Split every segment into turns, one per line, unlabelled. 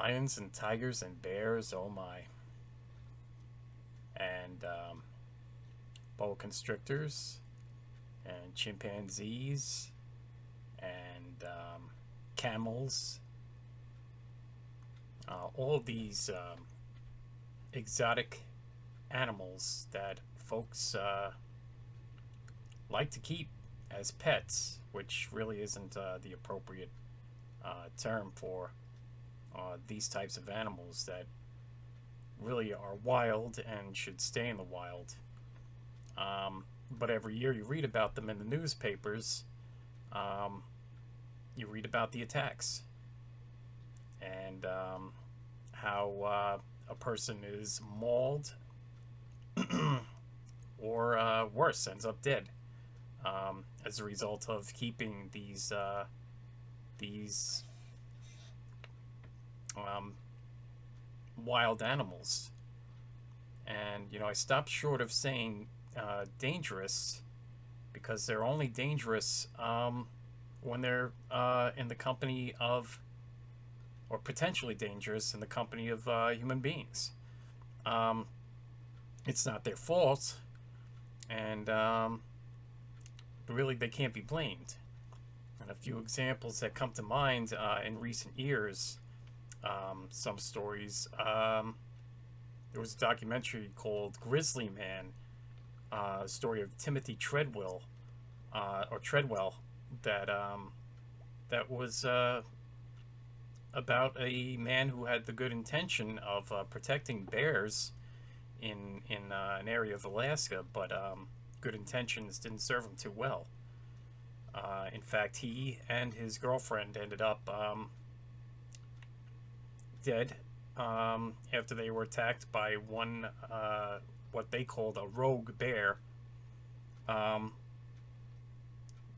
lions and tigers and bears, oh my. And boa constrictors and chimpanzees and camels. All of these exotic animals that folks like to keep as pets, which really isn't the appropriate term for these types of animals that really are wild and should stay in the wild. But every year you read about them in the newspapers. Um, you read about the attacks and how a person is mauled or worse, ends up dead as a result of keeping these um, wild animals. And I stopped short of saying dangerous because they're only dangerous when they're in the company of, or potentially dangerous in the company of human beings. Um, it's not their fault, and really they can't be blamed. And a few examples that come to mind in recent years, some stories. There was a documentary called Grizzly Man, a story of Timothy Treadwell, or Treadwell, that that was about a man who had the good intention of protecting bears in an area of Alaska, but good intentions didn't serve him too well. In fact, he and his girlfriend ended up dead after they were attacked by one, what they called a rogue bear. Um,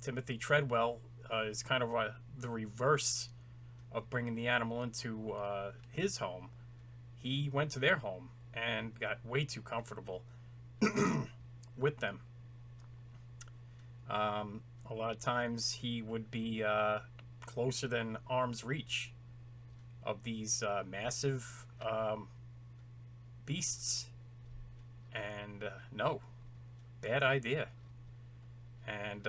Timothy Treadwell is kind of the reverse of bringing the animal into his home. He went to their home and got way too comfortable with them. A lot of times he would be closer than arm's reach of these massive beasts. And no, bad idea. And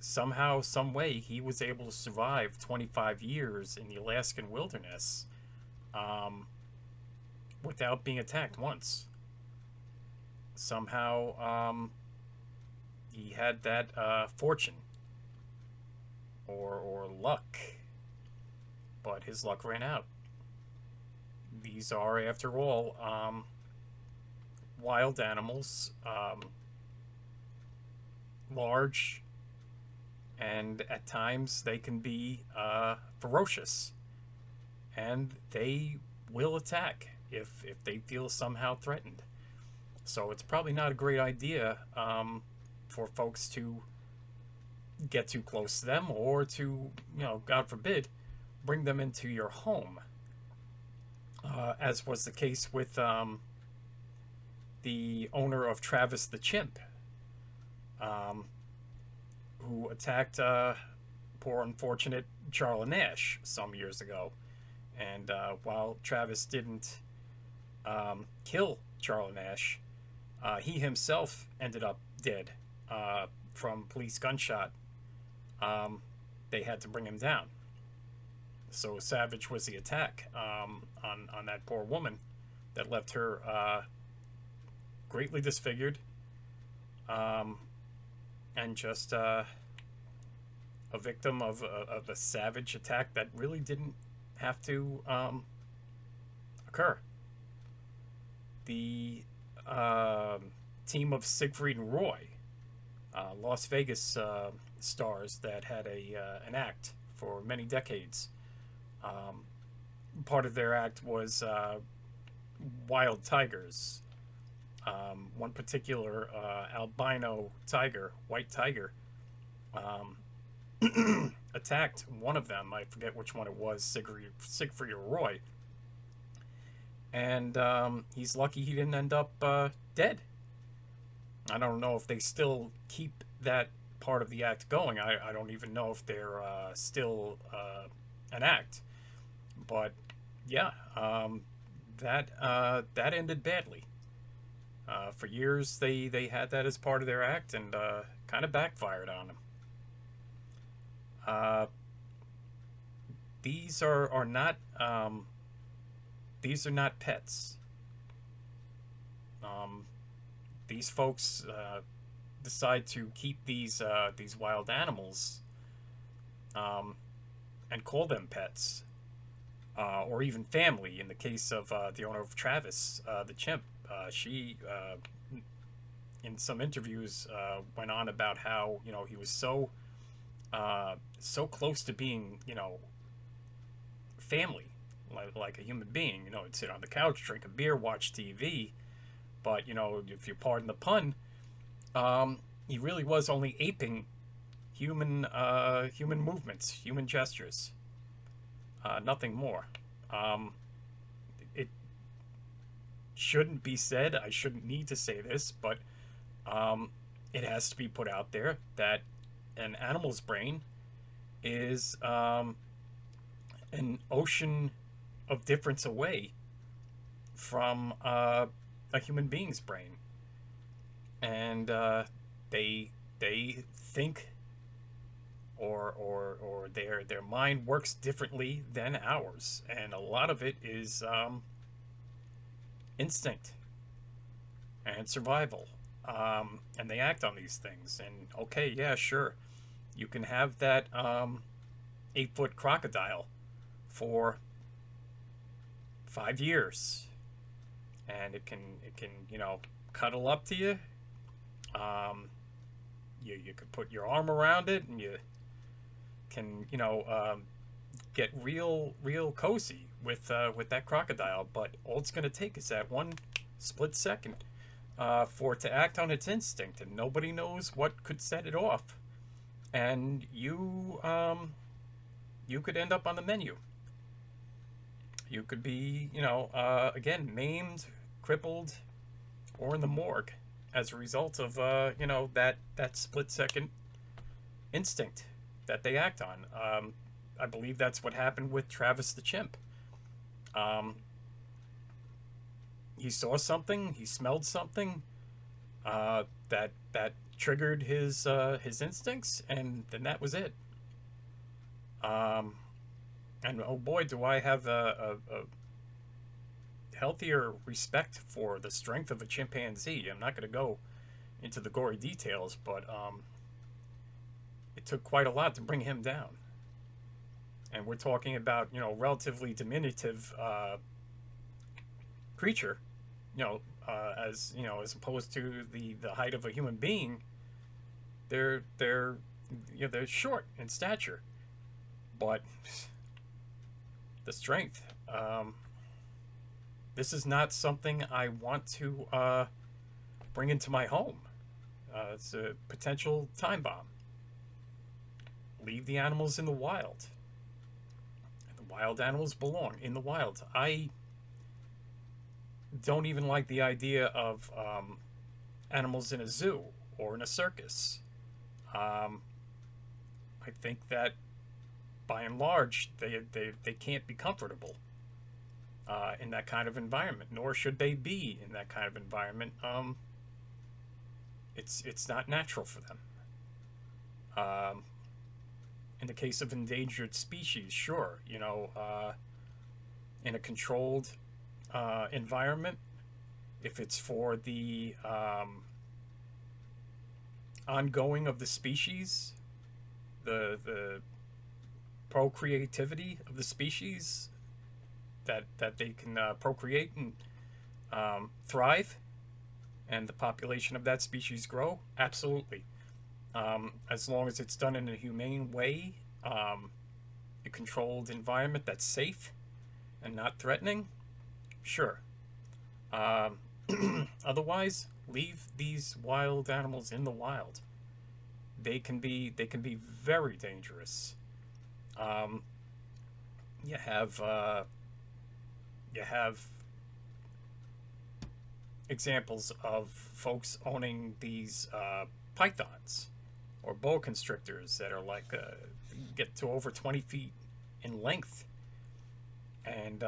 somehow, some way, he was able to survive 25 years in the Alaskan wilderness without being attacked once. Somehow, he had that fortune or luck, but his luck ran out. These are, after all, wild animals, large, and at times they can be ferocious, and they will attack if they feel somehow threatened. So it's probably not a great idea for folks to get too close to them or to, God forbid, bring them into your home, as was the case with the owner of Travis the chimp, um, who attacked poor unfortunate Charlie Nash some years ago. And while Travis didn't kill Charlie Nash, he himself ended up dead from police gunshot. They had to bring him down. So savage was the attack on that poor woman that left her greatly disfigured, and just a victim of a savage attack that really didn't have to occur. The team of Siegfried and Roy, Las Vegas stars that had an act for many decades. Part of their act was wild tigers. One particular albino tiger, white tiger, attacked one of them. I forget which one it was, Siegfried or Roy. And he's lucky he didn't end up dead. I don't know if they still keep that part of the act going. I don't even know if they're still an act. But yeah, that ended badly. For years, they had that as part of their act, and kind of backfired on them. Uh, these are not these are not pets. Um, these folks decide to keep these wild animals, um, and call them pets, or even family. In the case of the owner of Travis, the chimp, she in some interviews went on about how he was so close to being family, like a human being. He'd sit on the couch, drink a beer, watch TV. But if you pardon the pun, he really was only aping human movements, human gestures, nothing more. Um, it shouldn't be said. I shouldn't need to say this, but um, it has to be put out there that an animal's brain is an ocean of difference away from a human being's brain, and they they think, or their mind works differently than ours, and a lot of it is instinct and survival. And they act on these things. And okay, yeah, sure, you can have that 8 foot crocodile for 5 years, and it can cuddle up to you. Um, you could put your arm around it, and you can get real cozy with that crocodile. But all it's going to take is that one split second for it to act on its instinct, and nobody knows what could set it off. And you could end up on the menu. You could be, again, maimed, crippled, or in the morgue as a result of, that split second instinct that they act on. I believe that's what happened with Travis the chimp. Um, he saw something, he smelled something that triggered his instincts, and then that was it. Um, and oh boy, do I have a healthier respect for the strength of a chimpanzee. I'm not going to go into the gory details, but it took quite a lot to bring him down. And we're talking about relatively diminutive creature, as opposed to the height of a human being. They're short in stature, but the strength. This is not something I want to bring into my home. It's a potential time bomb. Leave the animals in the wild. The wild animals belong in the wild. I don't even like the idea of animals in a zoo or in a circus. Um, I think that by and large they can't be comfortable in that kind of environment, nor should they be in that kind of environment. It's not natural for them. Um, in the case of endangered species, sure, in a controlled environment, if it's for the ongoing of the species, the procreativity of the species, that they can procreate and thrive, and the population of that species grow, absolutely. As long as it's done in a humane way, a controlled environment that's safe and not threatening, sure. Um, Otherwise, leave these wild animals in the wild. They can be very dangerous. Um, you have you have examples of folks owning these pythons or boa constrictors that are like get to over 20 feet in length, And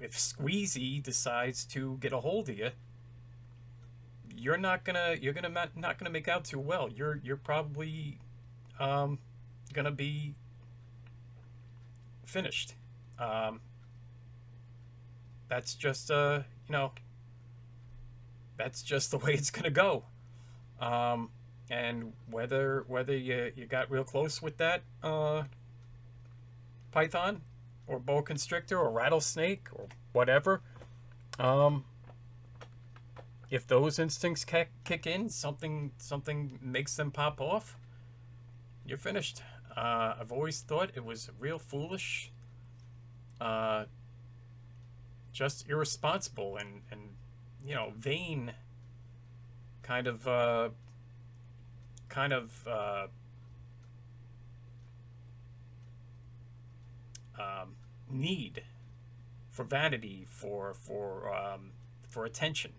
if Squeezy decides to get a hold of you, not gonna make out too well. You're probably um, gonna be finished. Um, that's just that's just the way it's gonna go. Um, and whether you got real close with that python or boa constrictor or rattlesnake or whatever, um, if those instincts kick in, something makes them pop off, you're finished. I've always thought it was real foolish, uh, just irresponsible and vain kind of kind of need for vanity, for attention.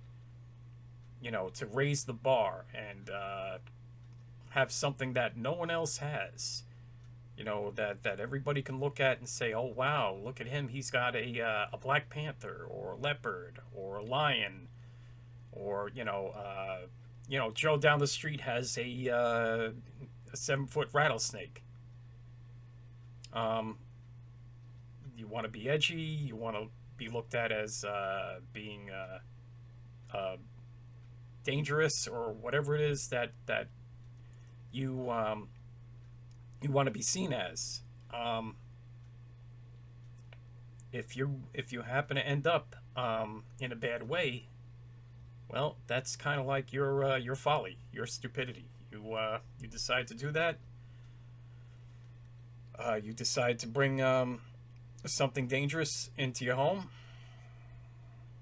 To raise the bar and have something that no one else has. That everybody can look at and say, "Oh wow, look at him! He's got a Black Panther or a leopard or a lion, or Joe down the street has a 7-foot rattlesnake." Um, you want to be edgy. You want to be looked at as being uh, dangerous or whatever it is that you you want to be seen as. Um, if you happen to end up in a bad way, well, that's kind of like your folly, your stupidity. You decide to do that. You decide to bring something dangerous into your home.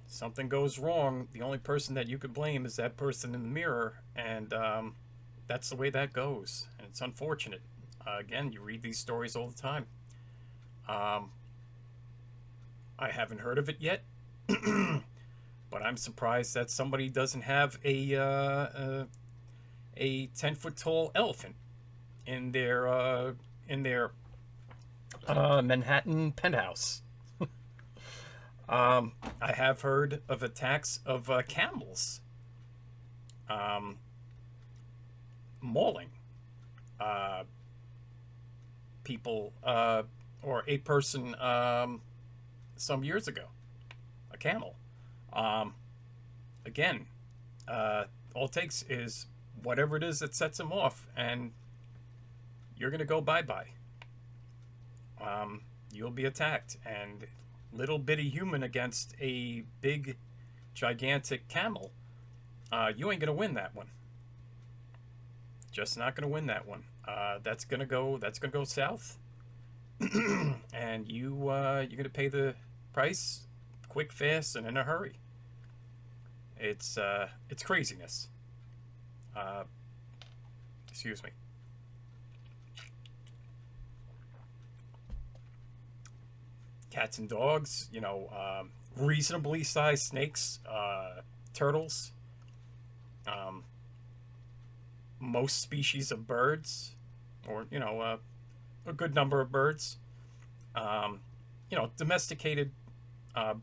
Something goes wrong. The only person that you could blame is that person in the mirror, and that's the way that goes. And it's unfortunate. Again, you read these stories all the time. Um, I haven't heard of it yet, but I'm surprised that somebody doesn't have a 10-foot tall elephant in their Manhattan penthouse. I have heard of attacks of camels um, mauling uh, people or a person some years ago. A camel. Um, Again, all it takes is whatever it is that sets him off, and you're gonna go bye bye. You'll be attacked, and little bitty human against a big, gigantic camel. You ain't gonna win that one. Just not gonna win that one. That's gonna go. That's gonna go south, and you're gonna pay the price, quick, fast, and in a hurry. It's craziness. Uh, Excuse me. Cats and dogs. Reasonably sized snakes, turtles, um, most species of birds, or a good number of birds. Domesticated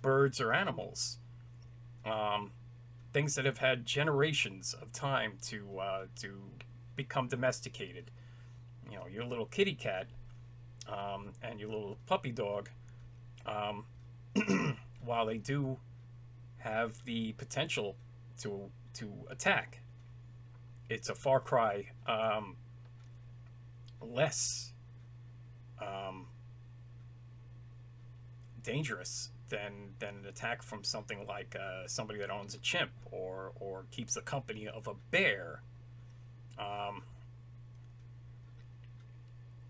birds or animals, um, things that have had generations of time to become domesticated. Your little kitty cat and your little puppy dog. Um, while they do have the potential to attack, it's a far cry less um, dangerous than an attack from something like somebody that owns a chimp or keeps the company of a bear. Um,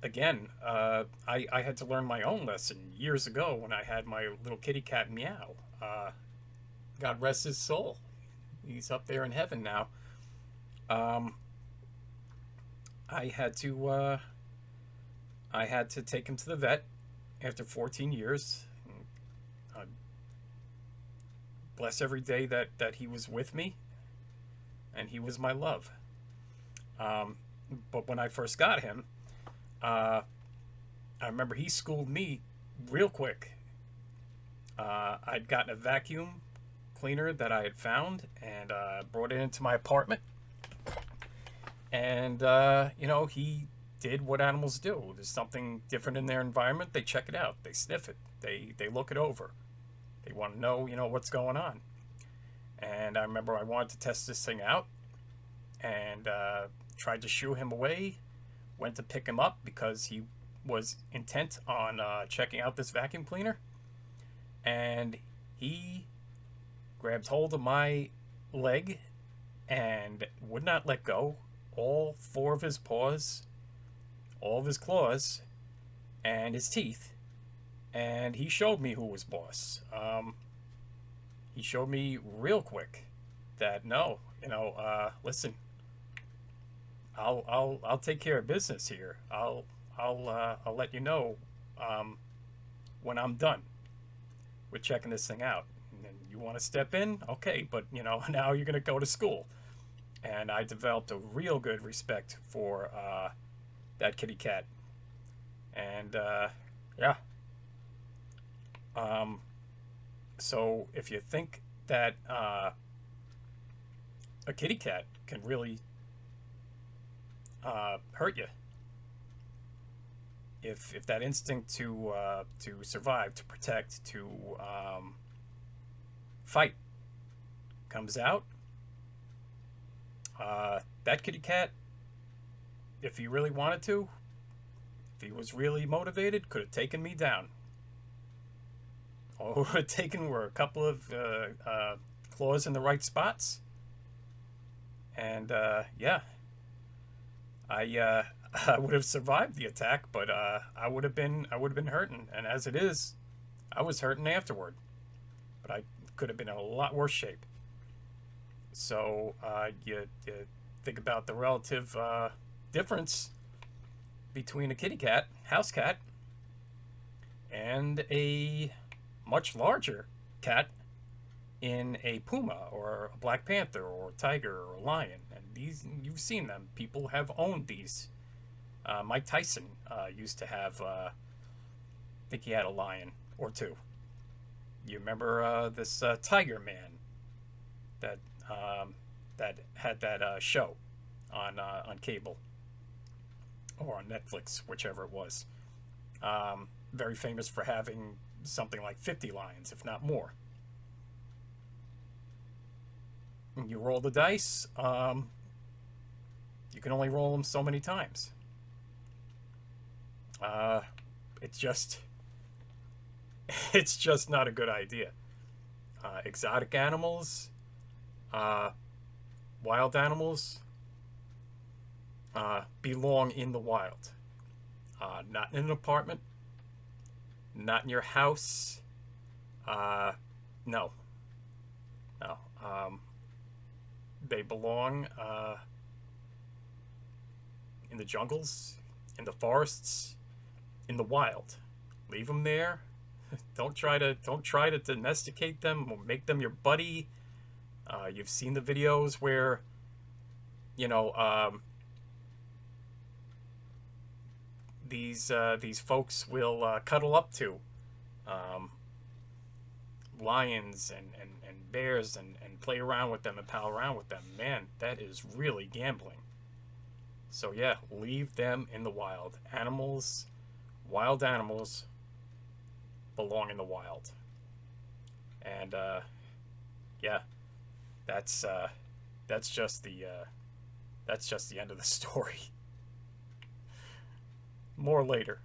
Again, I had to learn my own lesson years ago when I had my little kitty cat Meow. God rest his soul. He's up there in heaven now. Um, I had to I had to take him to the vet after 14 years. Uh, Bless every day that he was with me and he was my love. Um, but when I first got him, uh, I remember he schooled me real quick. I'd gotten a vacuum cleaner that I had found and brought it into my apartment. And, he did what animals do. There's something different in their environment. They check it out. They sniff it. They look it over. They want to know, what's going on. And I remember I wanted to test this thing out and tried to shoo him away. Went to pick him up because he was intent on checking out this vacuum cleaner. And he grabbed hold of my leg and would not let go. All four of his paws, all of his claws, and his teeth. And he showed me who was boss. He showed me real quick that no, listen, I'll take care of business here. I'll let you know when I'm done with checking this thing out. And you want to step in? Okay, but now you're gonna go to school. And I developed a real good respect for that kitty cat. And yeah. So if you think that a kitty cat can really hurt you, if that instinct to survive, to protect, to fight comes out, that kitty cat, if he really wanted to, if he was really motivated, could have taken me down. All it would have taken were a couple of claws in the right spots, and yeah, I I would have survived the attack, but I would have been hurting, and as it is, I was hurting afterward. But I could have been in a lot worse shape. So you think about the relative difference between a kitty cat, house cat, and a much larger cat in a puma or a black panther or a tiger or a lion. And these, you've seen them. People have owned these. Mike Tyson used to have, I think he had a lion or two. You remember this Tiger Man that that had that show on cable or on Netflix, whichever it was. Very famous for having something like 50 lions, if not more. When you roll the dice, you can only roll them so many times. It's just, it's just not a good idea. Exotic animals, wild animals, belong in the wild. Not in an apartment, not in your house. No, no. They belong in the jungles, in the forests, in the wild. Leave them there. Don't try to domesticate them or make them your buddy. You've seen the videos where, you know, these folks will cuddle up to lions and bears and play around with them and pal around with them. Man, that is really gambling. So yeah, leave them in the wild. Wild animals belong in the wild. And yeah, that's just the end of the story. More later.